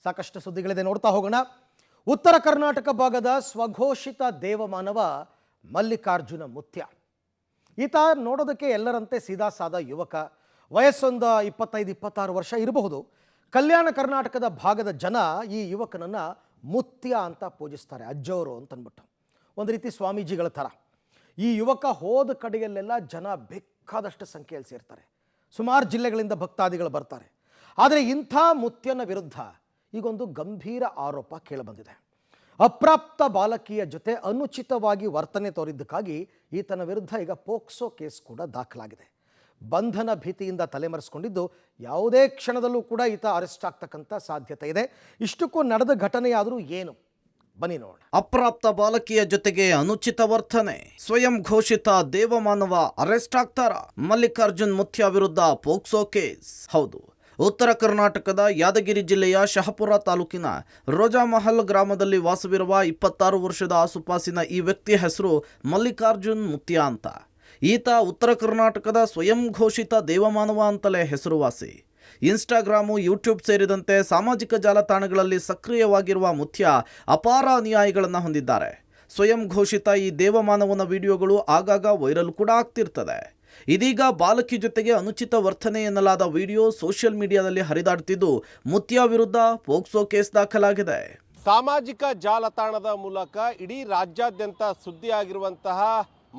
ಸಾಕಷ್ಟು ಸುದ್ದಿಗಳಿದೆ, ನೋಡ್ತಾ ಹೋಗೋಣ. ಉತ್ತರ ಕರ್ನಾಟಕ ಭಾಗದ ಸ್ವಘೋಷಿತ ದೇವಮಾನವ ಮಲ್ಲಿಕಾರ್ಜುನ ಮುತ್ಯ. ಈತ ನೋಡೋದಕ್ಕೆ ಎಲ್ಲರಂತೆ ಸೀದಾ ಸಾದಾ ಯುವಕ, ವಯಸ್ಸೊಂದು 25-26 ವರ್ಷ ಇರಬಹುದು. ಕಲ್ಯಾಣ ಕರ್ನಾಟಕದ ಭಾಗದ ಜನ ಈ ಯುವಕನನ್ನು ಮುತ್ಯ ಅಂತ ಪೂಜಿಸ್ತಾರೆ, ಅಜ್ಜವರು ಅಂತಂದ್ಬಿಟ್ಟು, ಒಂದು ರೀತಿ ಸ್ವಾಮೀಜಿಗಳ ಥರ. ಈ ಯುವಕ ಹೋದ ಕಡೆಯಲ್ಲೆಲ್ಲ ಜನ ಬೇಕಾದಷ್ಟು ಸಂಖ್ಯೆಯಲ್ಲಿ ಸೇರ್ತಾರೆ, ಸುಮಾರು ಜಿಲ್ಲೆಗಳಿಂದ ಭಕ್ತಾದಿಗಳು ಬರ್ತಾರೆ. ಆದರೆ ಇಂಥ ಮುತ್ಯನ ವಿರುದ್ಧ ಈಗೊಂದು ಗಂಭೀರ ಆರೋಪ ಕೇಳಿಬಂದಿದೆ. ಅಪ್ರಾಪ್ತ ಬಾಲಕಿಯ ಜೊತೆ ಅನುಚಿತವಾಗಿ ವರ್ತನೆ ತೋರಿದ್ದಕ್ಕಾಗಿ ಈತನ ವಿರುದ್ಧ ಈಗ ಪೋಕ್ಸೋ ಕೇಸ್ ಕೂಡ ದಾಖಲಾಗಿದೆ. ಬಂಧನ ಭೀತಿಯಿಂದ ತಲೆಮರೆಸಿಕೊಂಡಿದ್ದು ಯಾವುದೇ ಕ್ಷಣದಲ್ಲೂ ಕೂಡ ಈತ ಅರೆಸ್ಟ್ ಆಗ್ತಕ್ಕಂಥ ಸಾಧ್ಯತೆ ಇದೆ. ಇಷ್ಟಕ್ಕೂ ನಡೆದ ಘಟನೆಯಾದರೂ ಏನು, ಬನ್ನಿ ನೋಡೋಣ. ಅಪ್ರಾಪ್ತ ಬಾಲಕಿಯ ಜೊತೆಗೆ ಅನುಚಿತ ವರ್ತನೆ, ಸ್ವಯಂ ಘೋಷಿತ ದೇವಮಾನವ ಅರೆಸ್ಟ್ ಆಗ್ತಾರ? ಮಲ್ಲಿಕಾರ್ಜುನ್ ಮುತ್ಯ ವಿರುದ್ಧ ಪೋಕ್ಸೋ ಕೇಸ್. ಹೌದು, ಉತ್ತರ ಕರ್ನಾಟಕದ ಯಾದಗಿರಿ ಜಿಲ್ಲೆಯ ಶಹಪುರ ತಾಲೂಕಿನ ರೋಜಾಮಹಲ್ ಗ್ರಾಮದಲ್ಲಿ ವಾಸವಿರುವ 26 ವರ್ಷದ ಆಸುಪಾಸಿನ ಈ ವ್ಯಕ್ತಿಯ ಹೆಸರು ಮಲ್ಲಿಕಾರ್ಜುನ್ ಮುತ್ಯ ಅಂತ. ಈತ ಉತ್ತರ ಕರ್ನಾಟಕದ ಸ್ವಯಂ ಘೋಷಿತ ದೇವಮಾನವ ಅಂತಲೇ ಹೆಸರುವಾಸಿ. ಇನ್ಸ್ಟಾಗ್ರಾಮು, ಯೂಟ್ಯೂಬ್ ಸೇರಿದಂತೆ ಸಾಮಾಜಿಕ ಜಾಲತಾಣಗಳಲ್ಲಿ ಸಕ್ರಿಯವಾಗಿರುವ ಮುತ್ಯ ಅಪಾರ ಅನುಯಾಯಿಗಳನ್ನು ಹೊಂದಿದ್ದಾರೆ. ಸ್ವಯಂ ಘೋಷಿತ ಈ ದೇವಮಾನವನ ವಿಡಿಯೋಗಳು ಆಗಾಗ ವೈರಲ್ ಕೂಡ ಆಗ್ತಿರ್ತದೆ. ಇದೀಗ ಬಾಲಕಿ ಜೊತೆಗೆ ಅನುಚಿತ ವರ್ತನೆ ಎನ್ನಲಾದ ವಿಡಿಯೋ ಸೋಷಿಯಲ್ ಮೀಡಿಯಾದಲ್ಲಿ ಹರಿದಾಡುತ್ತಿದ್ದು ಮುತ್ಯ ವಿರುದ್ಧ ಪೋಕ್ಸೋ ಕೇಸ್ ದಾಖಲಾಗಿದೆ. ಸಾಮಾಜಿಕ ಜಾಲತಾಣದ ಮೂಲಕ ಇಡೀ ರಾಜ್ಯಾದ್ಯಂತ ಸುದ್ದಿಯಾಗಿರುವಂತಹ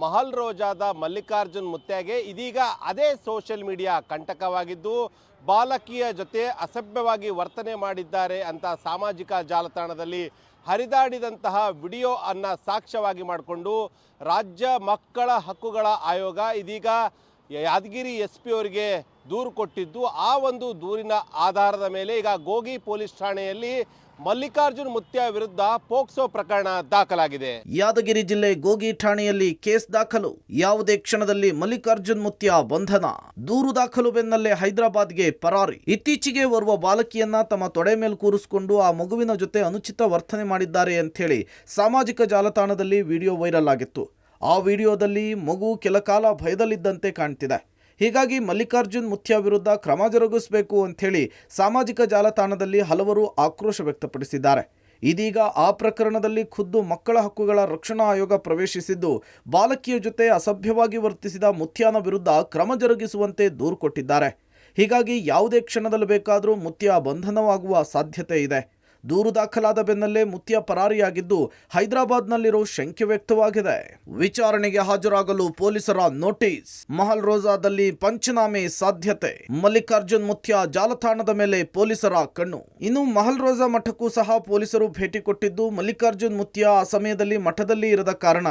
ಮಹಲ್ ರೋಜಾದ ಮಲ್ಲಿಕಾರ್ಜುನ್ ಮುತ್ಯಗೆ ಇದೀಗ ಅದೇ ಸೋಷಿಯಲ್ ಮೀಡಿಯಾ ಕಂಟಕವಾಗಿದ್ದು, ಬಾಲಕಿಯ ಜೊತೆ ಅಸಭ್ಯವಾಗಿ ವರ್ತನೆ ಮಾಡಿದ್ದಾರೆ ಅಂತ ಸಾಮಾಜಿಕ ಜಾಲತಾಣದಲ್ಲಿ ಹರಿದಾಡಿದಂತಹ ವಿಡಿಯೋ ಅನ್ನು ಸಾಕ್ಷ್ಯವಾಗಿ ಮಾಡಿಕೊಂಡು ರಾಜ್ಯ ಮಕ್ಕಳ ಹಕ್ಕುಗಳ ಆಯೋಗ ಇದೀಗ ಯಾದಗಿರಿ SP ಅವರಿಗೆ ದೂರು ಕೊಟ್ಟಿದ್ದು, ಆ ಒಂದು ದೂರಿನ ಆಧಾರದ ಮೇಲೆ ಈಗ ಗೋಗಿ ಪೊಲೀಸ್ ಠಾಣೆಯಲ್ಲಿ ಮಲ್ಲಿಕಾರ್ಜುನ್ ಮುತ್ಯ ವಿರುದ್ಧ ಪೋಕ್ಸೋ ಪ್ರಕರಣ ದಾಖಲಾಗಿದೆ. ಯಾದಗಿರಿ ಜಿಲ್ಲೆ ಗೋಗಿ ಠಾಣೆಯಲ್ಲಿ ಕೇಸ್ ದಾಖಲು. ಯಾವುದೇ ಕ್ಷಣದಲ್ಲಿ ಮಲ್ಲಿಕಾರ್ಜುನ್ ಮುತ್ಯ ಬಂಧನ. ದೂರು ದಾಖಲು ಬೆನ್ನಲ್ಲೇ ಹೈದರಾಬಾದ್ಗೆ ಪರಾರಿ. ಇತ್ತೀಚೆಗೆ ಓರ್ವ ಬಾಲಕಿಯನ್ನ ತಮ್ಮ ತೊಡೆ ಮೇಲೆ ಕೂರಿಸಿಕೊಂಡು ಆ ಮಗುವಿನ ಜೊತೆ ಅನುಚಿತ ವರ್ತನೆ ಮಾಡಿದ್ದಾರೆ ಅಂಥೇಳಿ ಸಾಮಾಜಿಕ ಜಾಲತಾಣದಲ್ಲಿ ವಿಡಿಯೋ ವೈರಲ್ ಆಗಿತ್ತು. ಆ ವಿಡಿಯೋದಲ್ಲಿ ಮಗು ಕೆಲಕಾಲ ಭಯದಲ್ಲಿದ್ದಂತೆ ಕಾಣ್ತಿದೆ. ಹೀಗಾಗಿ ಮಲ್ಲಿಕಾರ್ಜುನ್ ಮುತ್ಯ ವಿರುದ್ಧ ಕ್ರಮ ಜರುಗಿಸಬೇಕು ಅಂಥೇಳಿ ಸಾಮಾಜಿಕ ಜಾಲತಾಣದಲ್ಲಿ ಹಲವರು ಆಕ್ರೋಶ ವ್ಯಕ್ತಪಡಿಸಿದ್ದಾರೆ. ಇದೀಗ ಆ ಪ್ರಕರಣದಲ್ಲಿ ಖುದ್ದು ಮಕ್ಕಳ ಹಕ್ಕುಗಳ ರಕ್ಷಣಾ ಆಯೋಗ ಪ್ರವೇಶಿಸಿದ್ದು, ಬಾಲಕಿಯ ಜೊತೆ ಅಸಭ್ಯವಾಗಿ ವರ್ತಿಸಿದ ಮುತ್ಯನ ವಿರುದ್ಧ ಕ್ರಮ ಜರುಗಿಸುವಂತೆ ದೂರು ಕೊಟ್ಟಿದ್ದಾರೆ. ಹೀಗಾಗಿ ಯಾವುದೇ ಕ್ಷಣದಲ್ಲಿ ಬೇಕಾದರೂ ಮುತ್ಯ ಬಂಧನವಾಗುವ ಸಾಧ್ಯತೆ ಇದೆ. ದೂರು ದಾಖಲಾದ ಬೆನ್ನಲ್ಲೇ ಮುತ್ಯ ಪರಾರಿಯಾಗಿದ್ದು ಹೈದರಾಬಾದ್ನಲ್ಲಿರೋ ಶಂಕೆ ವ್ಯಕ್ತವಾಗಿದೆ. ವಿಚಾರಣೆಗೆ ಹಾಜರಾಗಲು ಪೊಲೀಸರ ನೋಟಿಸ್. ಮಹಲ್ ರೋಜಾದಲ್ಲಿ ಪಂಚನಾಮೆ ಸಾಧ್ಯತೆ. ಮಲ್ಲಿಕಾರ್ಜುನ್ ಮುತ್ಯ ಜಾಲತಾಣದ ಮೇಲೆ ಪೊಲೀಸರ ಕಣ್ಣು. ಇನ್ನು ಮಹಲ್ ರೋಜಾ ಮಠಕ್ಕೂ ಸಹ ಪೊಲೀಸರು ಭೇಟಿ ಕೊಟ್ಟಿದ್ದು, ಮಲ್ಲಿಕಾರ್ಜುನ್ ಮುತ್ಯ ಆ ಸಮಯದಲ್ಲಿ ಮಠದಲ್ಲಿ ಇರದ ಕಾರಣ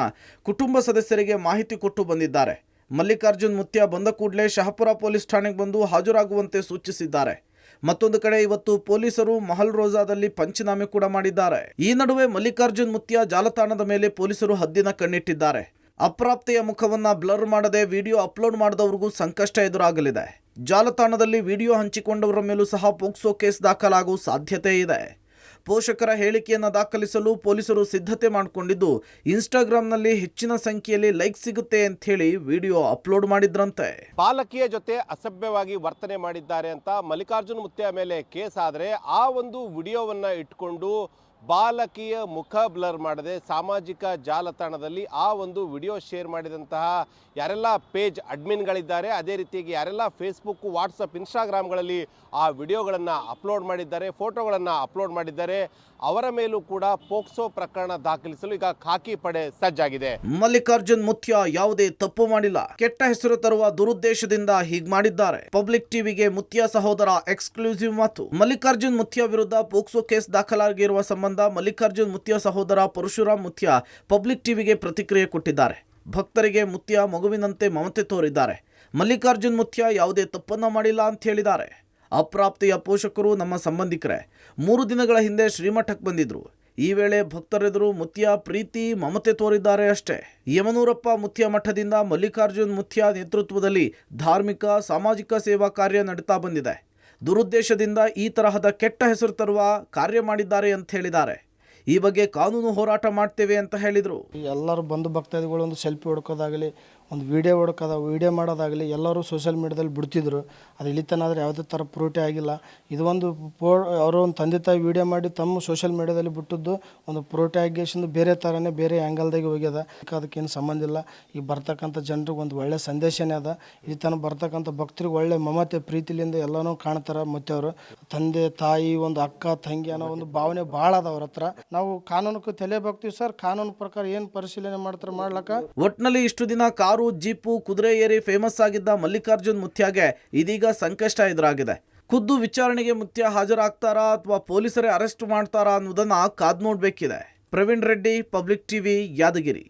ಕುಟುಂಬ ಸದಸ್ಯರಿಗೆ ಮಾಹಿತಿ ಕೊಟ್ಟು ಬಂದಿದ್ದಾರೆ. ಮಲ್ಲಿಕಾರ್ಜುನ್ ಮುತ್ಯ ಬಂದ ಕೂಡಲೇ ಶಹಪುರ ಪೊಲೀಸ್ ಠಾಣೆಗೆ ಬಂದು ಹಾಜರಾಗುವಂತೆ ಸೂಚಿಸಿದ್ದಾರೆ. ಮತ್ತೊಂದು ಕಡೆ ಇವತ್ತು ಪೊಲೀಸರು ಮಹಲ್ ರೋಜಾದಲ್ಲಿ ಪಂಚನಾಮೆ ಕೂಡ ಮಾಡಿದ್ದಾರೆ. ಈ ನಡುವೆ ಮಲ್ಲಿಕಾರ್ಜುನ್ ಮುತ್ಯ ಜಾಲತಾಣದ ಮೇಲೆ ಪೊಲೀಸರು ಹದ್ದಿನ ಕಣ್ಣಿಟ್ಟಿದ್ದಾರೆ. ಅಪ್ರಾಪ್ತೆಯ ಮುಖವನ್ನ ಬ್ಲರ್ ಮಾಡದೆ ವಿಡಿಯೋ ಅಪ್ಲೋಡ್ ಮಾಡಿದವರಿಗೂ ಸಂಕಷ್ಟ ಎದುರಾಗಲಿದೆ. ಜಾಲತಾಣದಲ್ಲಿ ವಿಡಿಯೋ ಹಂಚಿಕೊಂಡವರ ಮೇಲೂ ಸಹ ಪೋಕ್ಸೋ ಕೇಸ್ ದಾಖಲಾಗುವ ಸಾಧ್ಯತೆ ಇದೆ. ಪೋಷಕರ ಹೇಳಿಕೆಯನ್ನು ದಾಖಲಿಸಲು ಪೊಲೀಸರು ಸಿದ್ಧತೆ ಮಾಡಿಕೊಂಡಿದ್ದು, ಇನ್ಸ್ಟಾಗ್ರಾಂನಲ್ಲಿ ಹೆಚ್ಚಿನ ಸಂಖ್ಯೆಯಲ್ಲಿ ಲೈಕ್ ಸಿಗುತ್ತೆ ಅಂತ ಹೇಳಿ ವಿಡಿಯೋ ಅಪ್ಲೋಡ್ ಮಾಡಿದ್ರಂತೆ. ಬಾಲಕಿಯ ಜೊತೆ ಅಸಭ್ಯವಾಗಿ ವರ್ತನೆ ಮಾಡಿದ್ದಾರೆ ಅಂತ ಮಲ್ಲಿಕಾರ್ಜುನ್ ಮುತ್ಯ ಮೇಲೆ ಕೇಸ್ ಆದರೆ, ಆ ಒಂದು ವಿಡಿಯೋವನ್ನು ಇಟ್ಕೊಂಡು ಬಾಲಕಿಯ ಮುಖ ಬ್ಲರ್ ಮಾಡದೆ ಸಾಮಾಜಿಕ ಜಾಲತಾಣದಲ್ಲಿ ಆ ಒಂದು ವಿಡಿಯೋ ಶೇರ್ ಮಾಡಿದಂತಹ ಯಾರೆಲ್ಲ ಪೇಜ್ ಅಡ್ಮಿನ್ಗಳಿದ್ದಾರೆ, ಅದೇ ರೀತಿಯಾಗಿ ಯಾರೆಲ್ಲ ಫೇಸ್ಬುಕ್, ವಾಟ್ಸಪ್, ಇನ್ಸ್ಟಾಗ್ರಾಮ್ಗಳಲ್ಲಿ ಆ ವಿಡಿಯೋಗಳನ್ನು ಅಪ್ಲೋಡ್ ಮಾಡಿದ್ದಾರೆ, ಫೋಟೋಗಳನ್ನು ಅಪ್ಲೋಡ್ ಮಾಡಿದ್ದಾರೆ, ಅವರ ಮೇಲೂ ಕೂಡ ಪೋಕ್ಸೋ ಪ್ರಕರಣ ದಾಖಲಿಸಲು ಈಗ ಖಾಕಿ ಪಡೆ ಸಜ್ಜಾಗಿದೆ. ಮಲ್ಲಿಕಾರ್ಜುನ್ ಮುತ್ಯ ಯಾವುದೇ ತಪ್ಪು ಮಾಡಿಲ್ಲ, ಕೆಟ್ಟ ಹೆಸರು ತರುವ ದುರುದ್ದೇಶದಿಂದ ಹೀಗೆ ಮಾಡಿದ್ದಾರೆ. ಪಬ್ಲಿಕ್ ಟಿವಿಗೆ ಮುತ್ಯ ಸಹೋದರ ಎಕ್ಸ್ಕ್ಲೂಸಿವ್ ಮಾತು. ಮಲ್ಲಿಕಾರ್ಜುನ್ ಮುತ್ಯ ವಿರುದ್ಧ ಪೋಕ್ಸೋ ಕೇಸ್ ದಾಖಲಾಗಿರುವ ಸಂಬಂಧ ಮಲ್ಲಿಕಾರ್ಜುನ್ ಮುತ್ಯ ಸಹೋದರ ಪರಶುರಾಮ್ ಮುತ್ಯ ಪಬ್ಲಿಕ್ ಟಿವಿಗೆ ಪ್ರತಿಕ್ರಿಯೆ ಕೊಟ್ಟಿದ್ದಾರೆ. ಭಕ್ತರಿಗೆ ಮುತ್ಯ ಮಗುವಿನಂತೆ ಮಮತೆ ತೋರಿದ್ದಾರೆ. ಮಲ್ಲಿಕಾರ್ಜುನ್ ಮುತ್ಯ ಯಾವುದೇ ತಪ್ಪನ್ನ ಮಾಡಿಲ್ಲ ಅಂತ ಹೇಳಿದ್ದಾರೆ. ಅಪ್ರಾಪ್ತಿಯ ಪೋಷಕರು ನಮ್ಮ ಸಂಬಂಧಿಕರೇ 3 ದಿನಗಳ ಹಿಂದೆ ಶ್ರೀಮಠಕ್ಕೆ ಬಂದಿದ್ರು. ಈ ವೇಳೆ ಭಕ್ತರೆದುರು ಮುತ್ಯ ಪ್ರೀತಿ ಮಮತೆ ತೋರಿದ್ದಾರೆ ಅಷ್ಟೇ. ಯಮನೂರಪ್ಪ ಮುತ್ಯ ಮಠದಿಂದ ಮಲ್ಲಿಕಾರ್ಜುನ್ ಮುತ್ಯ ನೇತೃತ್ವದಲ್ಲಿ ಧಾರ್ಮಿಕ ಸಾಮಾಜಿಕ ಸೇವಾ ಕಾರ್ಯ ನಡೀತಾ ಬಂದಿದೆ. ದುರುದ್ದೇಶದಿಂದ ಈ ತರಹದ ಕೆಟ್ಟ ಹೆಸರು ತರುವ ಕಾರ್ಯ ಮಾಡಿದ್ದಾರೆ ಅಂತ ಹೇಳಿದ್ದಾರೆ. ಈ ಬಗ್ಗೆ ಕಾನೂನು ಹೋರಾಟ ಮಾಡ್ತೇವೆ ಅಂತ ಹೇಳಿದರು. ಎಲ್ಲರೂ ಬಂದು ಭಕ್ತಾದಿಗಳು ಒಂದು ಸೆಲ್ಫಿ ಹೊಡ್ಕೋದಾಗಲಿ, ಒಂದು ವೀಡಿಯೋ ಹೊಡ್ಕೋದ ವೀಡಿಯೋ ಮಾಡೋದಾಗಲಿ ಎಲ್ಲರೂ ಸೋಷಿಯಲ್ ಮೀಡ್ಯಾದಲ್ಲಿ ಬಿಡ್ತಿದ್ರು. ಅದು ಇಳಿತನಾದ್ರೆ ಯಾವುದೇ ಥರ ಪ್ರೂಫೇ ಆಗಿಲ್ಲ. ಇದು ಒಂದು ಅವರು ಒಂದು ತಂದೆ ತಾಯಿ ವೀಡಿಯೋ ಮಾಡಿ ತಮ್ಮ ಸೋಷಿಯಲ್ ಮೀಡ್ಯಾದಲ್ಲಿ ಬಿಟ್ಟಿದ್ದು ಒಂದು ಪ್ರೂಫೇ ಆಗಿಸಿಂದು ಬೇರೆ ಥರನೇ ಬೇರೆ ಆ್ಯಂಗಲ್ದಾಗೆ ಹೋಗ್ಯದ. ಅದಕ್ಕೇನು ಸಂಬಂಧ ಇಲ್ಲ. ಈಗ ಬರ್ತಕ್ಕಂಥ ಜನರಿಗೆ ಒಂದು ಒಳ್ಳೆ ಸಂದೇಶನೇ ಅದ. ಇಲ್ಲಿ ತನಕ ಬರ್ತಕ್ಕಂಥ ಭಕ್ತರಿಗೆ ಒಳ್ಳೆ ಮಮತೆ ಪ್ರೀತಿಲಿಂದ ಎಲ್ಲನೂ ಕಾಣ್ತಾರೆ. ಮತ್ತು ಅವರು ತಂದೆ ತಾಯಿ ಒಂದು ಅಕ್ಕ ತಂಗಿ ಅನ್ನೋ ಒಂದು ಭಾವನೆ ಭಾಳ ಅದ ಅವ್ರ ಹತ್ರ. ನಾವು ಕಾನೂನಕ್ಕೆ ತಲೆ ಬಾಗ್ತೀವಿ ಸರ್. ಕಾನೂನು ಪ್ರಕಾರ ಏನು ಪರಿಶೀಲನೆ ಮಾಡ್ತಾರೆ ಮಾಡ್ಲಕ್ಕ. ಒಟ್ನಲ್ಲಿ ಇಷ್ಟು ದಿನ ಕಾರು ಜೀಪು ಕುದುರೆ ಏರಿ ಫೇಮಸ್ ಆಗಿದ್ದ ಮಲ್ಲಿಕಾರ್ಜುನ್ ಮುತ್ಯಾಗೆ ಇದೀಗ ಸಂಕಷ್ಟ ಎದುರಾಗಿದೆ. ಖುದ್ದು ವಿಚಾರಣೆಗೆ ಮುತ್ಯ ಹಾಜರಾಗ್ತಾರಾ ಅಥವಾ ಪೊಲೀಸರೇ ಅರೆಸ್ಟ್ ಮಾಡ್ತಾರಾ ಅನ್ನೋದನ್ನ ಕಾದ್ ನೋಡ್ಬೇಕಿದೆ. Praveen Reddy, public TV, Yadgir.